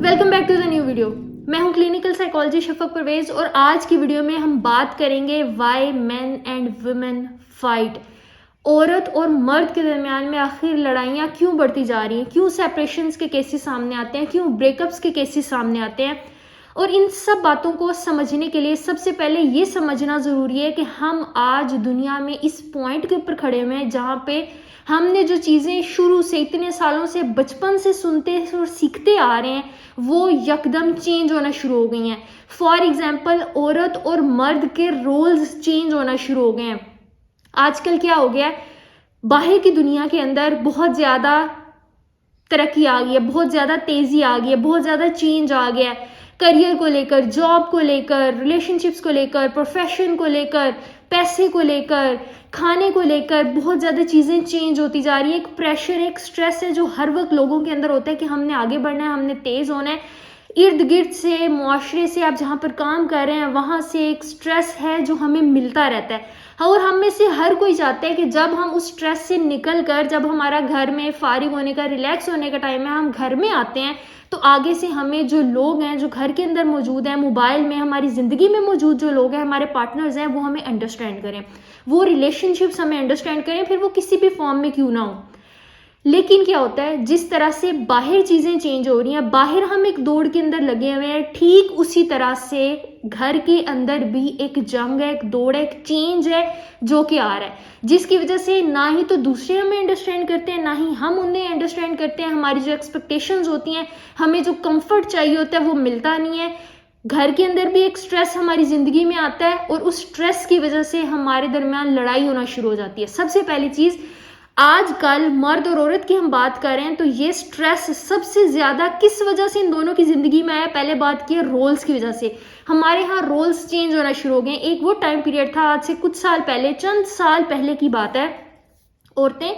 Welcome back to the new video. मैं हूं clinical psychology Shafaq Parvez और आज की वीडियो में हम बात करेंगे why main and women fight. औरत और मर्द के दरमियान में आखिर लड़ाइयाँ क्यों बढ़ती जा रही हैं, क्यों सेपरेशंस के केसेस सामने आते हैं, क्यों ब्रेकअप्स के केसेस सामने आते हैं। और इन सब बातों को समझने के लिए सबसे पहले ये समझना ज़रूरी है कि हम आज दुनिया में इस पॉइंट के ऊपर खड़े हुए हैं जहाँ पे हमने जो चीज़ें शुरू से इतने सालों से बचपन से सुनते और सीखते आ रहे हैं वो यकदम चेंज होना शुरू हो गई हैं। फॉर एग्जाम्पल, औरत और मर्द के रोल्स चेंज होना शुरू हो गए हैं। आजकल क्या हो गया है, बाहर की दुनिया के अंदर बहुत ज़्यादा तरक्की आ गई है, बहुत ज़्यादा तेज़ी आ गई है, बहुत ज़्यादा चेंज आ गया है। करियर को लेकर, जॉब को लेकर, रिलेशनशिप्स को लेकर, प्रोफेशन को लेकर, पैसे को लेकर, खाने को लेकर बहुत ज़्यादा चीज़ें चेंज होती जा रही है। एक प्रेशर, एक स्ट्रेस है जो हर वक्त लोगों के अंदर होता है कि हमने आगे बढ़ना है, हमने तेज़ होना है। इर्द गिर्द से, मुआशरे से, आप जहाँ पर काम कर रहे हैं वहाँ से एक स्ट्रेस है जो हमें मिलता रहता है। और हम में से हर कोई चाहता है कि जब हम उस स्ट्रेस से निकल कर, जब हमारा घर में फारिग होने का, रिलैक्स होने का टाइम है, हम घर में आते हैं तो आगे से हमें जो लोग हैं, जो घर के अंदर मौजूद हैं, मोबाइल में, हमारी ज़िंदगी में मौजूद जो लोग हैं, हमारे पार्टनर्स हैं, वो हमें अंडरस्टैंड करें, वो रिलेशनशिप्स हमें अंडरस्टैंड करें, फिर वो किसी भी फॉर्म में क्यों ना हो। लेकिन क्या होता है, जिस तरह से बाहर चीज़ें चेंज हो रही हैं, बाहर हम एक दौड़ के अंदर लगे हुए हैं, ठीक उसी तरह से घर के अंदर भी एक जंग है, एक दौड़ है, एक चेंज है जो कि आ रहा है, जिसकी वजह से ना ही तो दूसरे हमें अंडरस्टैंड करते हैं, ना ही हम उन्हें अंडरस्टैंड करते हैं। हमारी जो एक्सपेक्टेशंस होती हैं, हमें जो कंफर्ट चाहिए होता है वो मिलता नहीं है। घर के अंदर भी एक स्ट्रेस हमारी ज़िंदगी में आता है और उस स्ट्रेस की वजह से हमारे दरमियान लड़ाई होना शुरू हो जाती है। सबसे पहली चीज़, आजकल मर्द और औरत की हम बात करें तो ये स्ट्रेस सबसे ज़्यादा किस वजह से इन दोनों की ज़िंदगी में आया। पहले बात की है रोल्स की वजह से। हमारे यहाँ रोल्स चेंज होना शुरू हो गए। एक वो टाइम पीरियड था, आज से कुछ साल पहले, चंद साल पहले की बात है, औरतें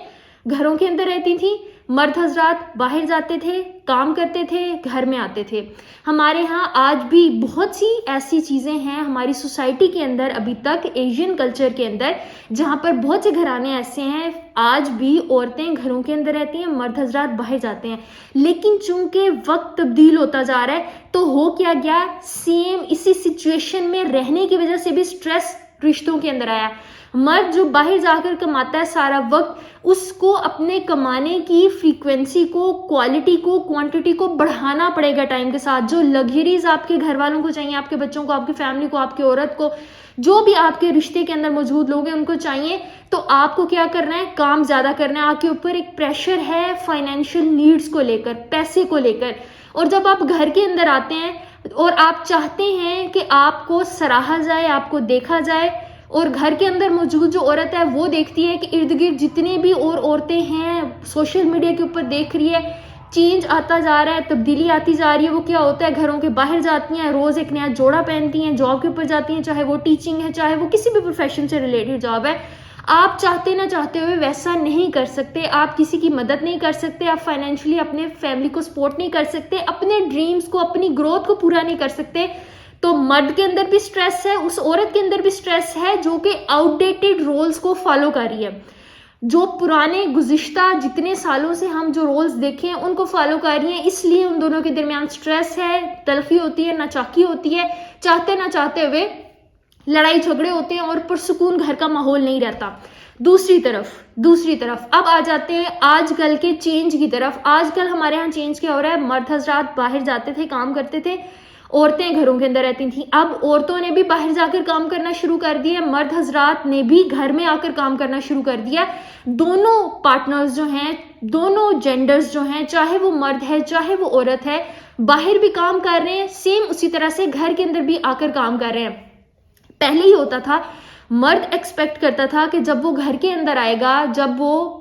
घरों के अंदर रहती थी, मर्द हजरात बाहर जाते थे, काम करते थे, घर में आते थे। हमारे यहाँ आज भी बहुत सी ऐसी चीज़ें हैं हमारी सोसाइटी के अंदर, अभी तक एशियन कल्चर के अंदर, जहाँ पर बहुत से घराने ऐसे हैं आज भी औरतें घरों के अंदर रहती हैं, मर्द हजरात बाहर जाते हैं। लेकिन चूंकि वक्त तब्दील होता जा रहा है तो हो क्या गया, सेम इसी सिचुएशन में रहने की वजह से भी स्ट्रेस रिश्तों के अंदर आया। मर्द जो बाहर जाकर कमाता है सारा वक्त, उसको अपने कमाने की फ्रीक्वेंसी को, क्वालिटी को, क्वांटिटी को बढ़ाना पड़ेगा टाइम के साथ। जो लग्जरीज आपके घर वालों को चाहिए, आपके बच्चों को, आपकी फैमिली को, आपकी औरत को, जो भी आपके रिश्ते के अंदर मौजूद लोग हैं उनको चाहिए, तो आपको क्या करना है, काम ज़्यादा करना है। आपके ऊपर एक प्रेशर है फाइनेंशियल नीड्स को लेकर, पैसे को लेकर। और जब आप घर के अंदर आते हैं और आप चाहते हैं कि आपको सराहा जाए, आपको देखा जाए, और घर के अंदर मौजूद जो औरत है वो देखती है कि इर्द गिर्द जितने भी और औरतें हैं सोशल मीडिया के ऊपर देख रही है, चेंज आता जा रहा है, तब्दीली आती जा रही है। वो क्या होता है, घरों के बाहर जाती हैं, रोज़ एक नया जोड़ा पहनती हैं, जॉब के ऊपर जाती हैं, चाहे वो टीचिंग है, चाहे वो किसी भी प्रोफेशन से रिलेटेड जॉब है। आप चाहते ना चाहते हुए वैसा नहीं कर सकते, आप किसी की मदद नहीं कर सकते, आप फाइनेंशियली अपने फैमिली को सपोर्ट नहीं कर सकते, अपने ड्रीम्स को, अपनी ग्रोथ को पूरा नहीं कर सकते। तो मर्द के अंदर भी स्ट्रेस है, उस औरत के अंदर भी स्ट्रेस है जो कि आउटडेटेड रोल्स को फॉलो कर रही है, जो पुराने गुज़िश्ता जितने सालों से हम जो रोल्स देखे हैं उनको फॉलो कर रही हैं। इसलिए उन दोनों के दरमियान स्ट्रेस है, तलखी होती है, नाचाकी होती है, चाहते ना चाहते हुए लड़ाई झगड़े होते हैं और पुरसुकून घर का माहौल नहीं रहता। दूसरी तरफ अब आ जाते हैं आजकल के चेंज की तरफ। आजकल हमारे यहाँ चेंज क्या हो रहा है, मर्द हजरात बाहर जाते थे, काम करते थे, औरतें घरों के अंदर रहती थी। अब औरतों ने भी बाहर जाकर काम करना शुरू कर दिया, मर्द हजरात ने भी घर में आकर काम करना शुरू कर दिया। दोनों पार्टनर्स जो हैं, दोनों जेंडर्स जो हैं, चाहे वो मर्द है चाहे वो औरत है, बाहर भी काम कर रहे हैं, सेम उसी तरह से घर के अंदर भी आकर काम कर रहे हैं। पहले ही होता था, मर्द एक्सपेक्ट करता था कि जब वो घर के अंदर आएगा, जब वो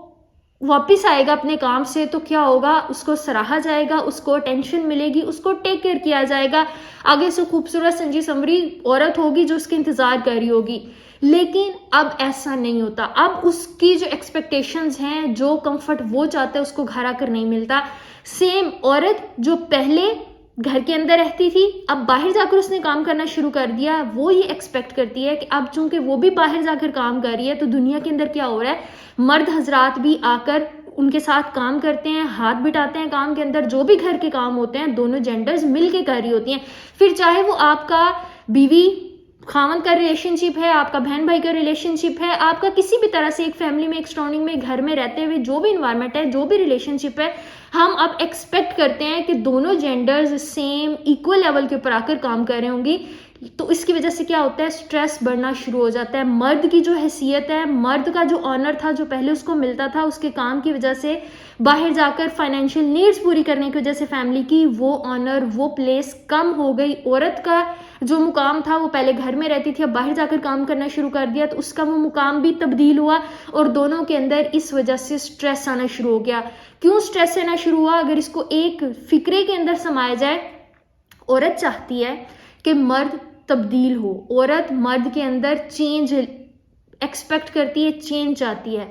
वापिस आएगा अपने काम से, तो क्या होगा, उसको सराहा जाएगा, उसको अटेंशन मिलेगी, उसको टेक केयर किया जाएगा, आगे से खूबसूरत संजी संवरी औरत होगी जो उसके इंतजार कर रही होगी। लेकिन अब ऐसा नहीं होता। अब उसकी जो एक्सपेक्टेशंस हैं, जो कंफर्ट वो चाहता है, उसको घर आकर नहीं मिलता। सेम औरत जो पहले घर के अंदर रहती थी, अब बाहर जाकर उसने काम करना शुरू कर दिया, वो ये एक्सपेक्ट करती है कि अब चूंकि वो भी बाहर जाकर काम कर रही है तो दुनिया के अंदर क्या हो रहा है, मर्द हजरात भी आकर उनके साथ काम करते हैं, हाथ बिटाते हैं काम के अंदर, जो भी घर के काम होते हैं दोनों जेंडर्स मिल के कर रही होती हैं। फिर चाहे वो आपका बीवी खामन का रिलेशनशिप है, आपका बहन भाई का रिलेशनशिप है, आपका किसी भी तरह से एक फैमिली में, एक सराउंडिंग में, घर में रहते हुए जो भी इन्वायरमेंट है, जो भी रिलेशनशिप है, हम अब एक्सपेक्ट करते हैं कि दोनों जेंडर्स सेम इक्वल लेवल के ऊपर आकर काम कर रहे होंगी। तो इसकी वजह से क्या होता है, स्ट्रेस बढ़ना शुरू हो जाता है। मर्द की जो हैसियत है, मर्द का जो ऑनर था जो पहले उसको मिलता था उसके काम की वजह से, बाहर जाकर फाइनेंशियल नीड्स पूरी करने की वजह से फैमिली की, वो ऑनर, वो प्लेस कम हो गई। औरत का जो मुकाम था, वो पहले घर में रहती थी, अब बाहर जाकर काम करना शुरू कर दिया तो उसका वो मुकाम भी तब्दील हुआ और दोनों के अंदर इस वजह से स्ट्रेस आना शुरू हो गया। क्यों स्ट्रेस आना शुरू हुआ? अगर इसको एक फिक्रे के अंदर समाया जाए, औरत चाहती है कि मर्द तब्दील हो, औरत मर्द के अंदर चेंज एक्सपेक्ट करती है, चेंज चाहती है।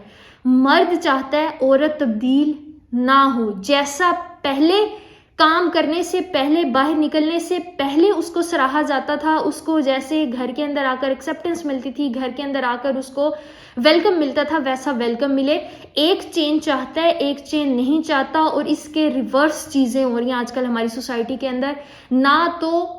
मर्द चाहता है औरत तब्दील ना हो, जैसा पहले काम करने से पहले, बाहर निकलने से पहले उसको सराहा जाता था, उसको जैसे घर के अंदर आकर एक्सेप्टेंस मिलती थी, घर के अंदर आकर उसको वेलकम मिलता था, वैसा वेलकम मिले। एक चेंज चाहता है, एक चेंज नहीं चाहता और इसके रिवर्स चीज़ें हो रही हैं आजकल हमारी सोसाइटी के अंदर। ना तो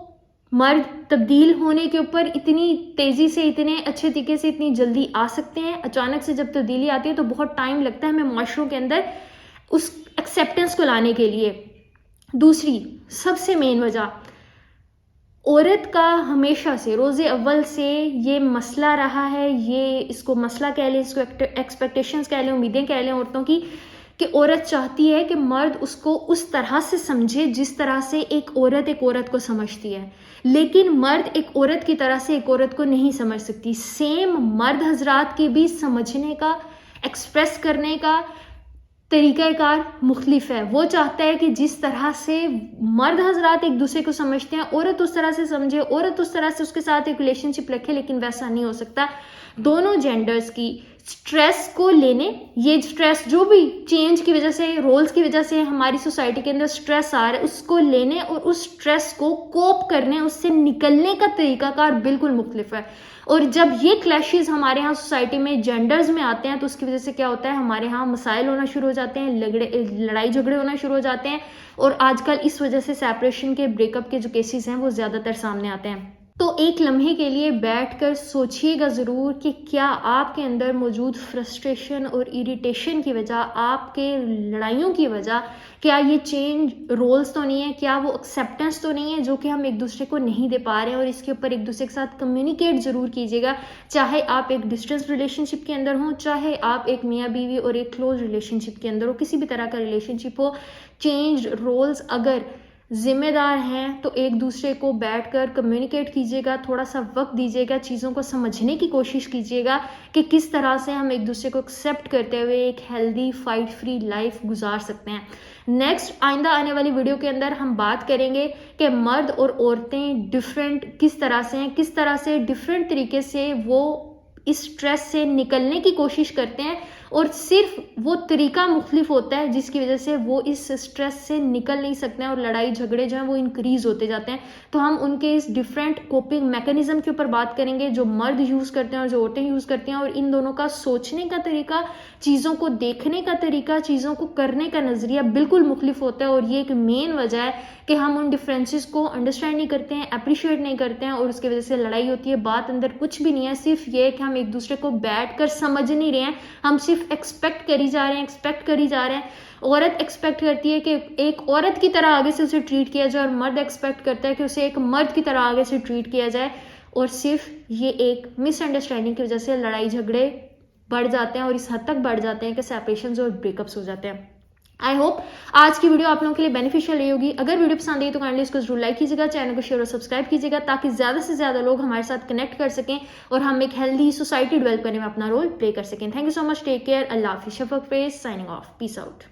मर्द तब्दील होने के ऊपर इतनी तेज़ी से, इतने अच्छे तरीके से, इतनी जल्दी आ सकते हैं। अचानक से जब तब्दीली आती है तो बहुत टाइम लगता है हमें माशरों के अंदर उस एक्सेप्टेंस को लाने के लिए। दूसरी सबसे मेन वजह, औरत का हमेशा से, रोज़े अव्वल से ये मसला रहा है, ये इसको मसला कह लें, इसको एक्सपेक्टेशंस कह लें, उम्मीदें कह लें औरतों की, कि औरत चाहती है कि मर्द उसको उस तरह से समझे जिस तरह से एक औरत को समझती है, लेकिन मर्द एक औरत की तरह से एक औरत को नहीं समझ सकती। सेम मर्द हजरात के भी समझने का, एक्सप्रेस करने का तरीक़ाकार मुख्तलिफ है। वो चाहता है कि जिस तरह से मर्द हजरात एक दूसरे को समझते हैं, औरत उस तरह से समझे, औरत उस तरह से उसके साथ एक रिलेशनशिप रखे, लेकिन वैसा नहीं हो सकता। दोनों जेंडर्स की स्ट्रेस को लेने, ये स्ट्रेस जो भी चेंज की वजह से, रोल्स की वजह से हमारी सोसाइटी के अंदर स्ट्रेस आ रहा है, उसको लेने और उस स्ट्रेस को कोप करने, उससे निकलने का तरीकाकार बिल्कुल मुख्तलिफ है। और जब ये क्लैशेस हमारे यहाँ सोसाइटी में जेंडर्स में आते हैं तो उसकी वजह से क्या होता है, हमारे यहाँ मसाइल होना शुरू हो जाते हैं, लड़ाई झगड़े होना शुरू हो जाते हैं और आजकल इस वजह से सेपरेशन के, ब्रेकअप के जो केसेस हैं वो ज़्यादातर सामने आते हैं। तो एक लम्हे के लिए बैठकर सोचिएगा ज़रूर कि क्या आपके अंदर मौजूद फ्रस्ट्रेशन और इरिटेशन की वजह, आपके लड़ाइयों की वजह, क्या ये चेंज रोल्स तो नहीं है, क्या वो एक्सेप्टेंस तो नहीं है जो कि हम एक दूसरे को नहीं दे पा रहे हैं। और इसके ऊपर एक दूसरे के साथ कम्युनिकेट ज़रूर कीजिएगा, चाहे आप एक डिस्टेंस रिलेशनशिप के अंदर हों, चाहे आप एक मियाँ बीवी और एक क्लोज रिलेशनशिप के अंदर हो, किसी भी तरह का रिलेशनशिप हो। चेंज रोल्स अगर जिम्मेदार हैं तो एक दूसरे को बैठकर कम्युनिकेट कीजिएगा, थोड़ा सा वक्त दीजिएगा, चीज़ों को समझने की कोशिश कीजिएगा कि किस तरह से हम एक दूसरे को एक्सेप्ट करते हुए एक हेल्दी, फाइट फ्री लाइफ गुजार सकते हैं। नेक्स्ट आइंदा आने वाली वीडियो के अंदर हम बात करेंगे कि मर्द और औरतें डिफरेंट किस तरह से हैं, किस तरह से डिफरेंट तरीके से वो इस स्ट्रेस से निकलने की कोशिश करते हैं और सिर्फ वो तरीका मुख्तलिफ होता है जिसकी वजह से वो इस स्ट्रेस से निकल नहीं सकते हैं और लड़ाई झगड़े जो हैं वो इंक्रीज होते जाते हैं। तो हम उनके इस डिफरेंट कोपिंग मैकेनिज्म के ऊपर बात करेंगे जो मर्द यूज़ करते हैं और जो औरतें यूज़ करती हैं, और इन दोनों का सोचने का तरीका, चीज़ों को देखने का तरीका, चीज़ों को करने का नज़रिया बिल्कुल मुख्तलिफ होता है। और ये एक मेन वजह है कि हम उन डिफरेंसेस को अंडरस्टैंड नहीं करते हैं, अप्रिशिएट नहीं करते हैं और उसकी वजह से लड़ाई होती है। बात अंदर कुछ भी नहीं है, सिर्फ ये कि हम एक दूसरे को बैठ कर समझ नहीं रहे हैं, हम सिर्फ एक्सपेक्ट करी जा रहे हैं। औरत एक्सपेक्ट करती है कि एक औरत की तरह आगे से उसे ट्रीट किया जाए और मर्द एक्सपेक्ट करता है कि उसे एक मर्द की तरह आगे से ट्रीट किया जाए, और सिर्फ ये एक मिसअंडरस्टैंडिंग की वजह से लड़ाई झगड़े बढ़ जाते हैं और इस हद तक बढ़ जाते हैं कि सेपरेशंस और ब्रेकअप्स हो जाते हैं। आई होप आज की वीडियो आप लोगों के लिए बेनिफिशियल रही होगी। अगर वीडियो पसंद आई तो काइंडली इसको जरूर लाइक कीजिएगा, चैनल को शेयर और सब्सक्राइब कीजिएगा ताकि ज़्यादा से ज़्यादा लोग हमारे साथ कनेक्ट कर सकें और हम एक हेल्दी सोसाइटी डेवलप करने में अपना रोल प्ले कर सकें। Thank you so much, take care, अल्लाह हाफिज़। Shafaq Faiz signing off, peace out.